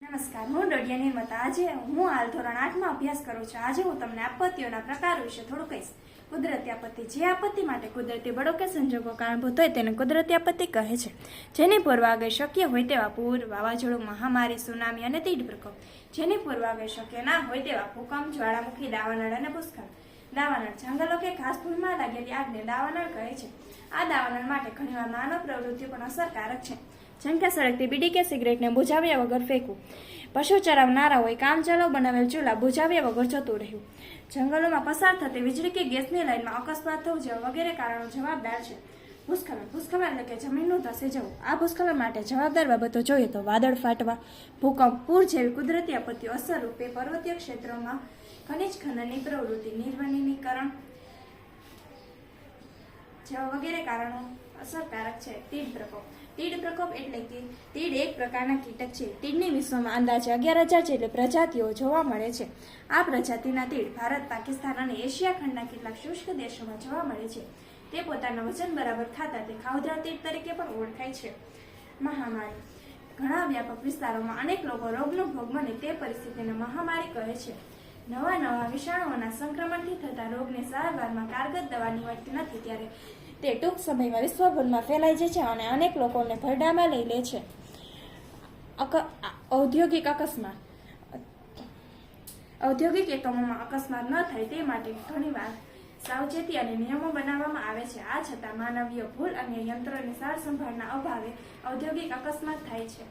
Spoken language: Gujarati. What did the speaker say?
નમસ્કાર, હું ડોડિયા નિર્માતા. આજે હું હાલ ધોરણ 8માં અભ્યાસ કરું છું. આજે હું તમને આપત્તિઓના પ્રકારો વિશે થોડું કહીશ. કુદરતી આપત્તિ. જે આપત્તિ માટે કુદરતી બળો કે સંજોગો કારણભૂત હોય તેને કુદરતી આપત્તિ કહે છે. જેની પૂર્વાગ્રહ શક્ય હોય તેવા પૂર, વાવાઝોડું, મહામારી, સુનામી અને તીડ પ્રકોપ. જેની પૂર્વાગ્રહ શક્ય ના હોય તેવા ભૂકંપ, જ્વાળામુખી, દાવાનળ અને ભૂસ્ખલન. દાવાનળ. જંગલો કે ઘાસફૂલમાં લાગેલી આગને દાવાનળ કહે છે. આ દાવાનળ માટે ઘણીવાર માનવ પ્રવૃત્તિ પણ અસરકારક છે. જેમ કે સળગતી બીડી કે સિગરેટને બુઝાવ્યા વગર ફેંકવું. પશુ ચરાવનારાઓએ કામચલાઉ બનાવેલ ચૂલા બુઝાવ્યા વગર જતું રહ્યું. જંગલોમાં પસાર થતી વીજળી કે ગેસની લાઇનમાં અકસ્માત થવું જેવા વગેરે કારણો જવાબદાર છે. ભૂસ્ખલન. ભૂસ્ખલન એટલે કે જમીનનું ધસી જવું. આ ભૂસ્ખલન માટે જવાબદાર બાબતો જોઈએ તો વાદળ ફાટવા, ભૂકંપ, પૂર જેવી કુદરતી આપત્તિઓ અસરરૂપે પર્વતીય ક્ષેત્રોમાં ખનિજ ખનનની પ્રવૃત્તિ, નિર્વનીકરણ જેવા વગેરે કારણો અસરકારક છે. તીડ પ્રકોપ. તીડ પ્રકોપ એટલે કે તીડ એક પ્રકારના કીટક છે. તીડની વિશ્વમાં અંદાજે 11,000 જેટલી પ્રજાતિઓ જોવા મળે છે. આ પ્રજાતિના તીડ ભારત, પાકિસ્તાન અને એશિયા ખંડના કેટલાક શુષ્ક દેશોમાં જોવા મળે છે. તે પોતાના વજન બરાબર ખાતા તે ખાઉધરા તીડ તરીકે પણ ઓળખાય છે. મહામારી. ઘણા વ્યાપક વિસ્તારોમાં અનેક લોકો રોગનો ભોગ બને તે પરિસ્થિતિને મહામારી કહે છે. નવા વિષાણુઓના સંક્રમણથી થતા રોગને સારવારમાં કારગર દવા નીવડતી નથી ત્યારે તે ટૂંક સમયમાં વિશ્વભરમાં ફેલાઈ જાય છે અને અનેક લોકોને ભરડામાં લઈ લે છે. ઔદ્યોગિક અકસ્માત. ઔદ્યોગિક એકમોમાં અકસ્માત ન થાય તે માટે ઘણીવાર સાવચેતી અને નિયમો બનાવવામાં આવે છે. આ છતાં માનવીય ભૂલ અને યંત્રોની સાર સંભાળના અભાવે ઔદ્યોગિક અકસ્માત થાય છે.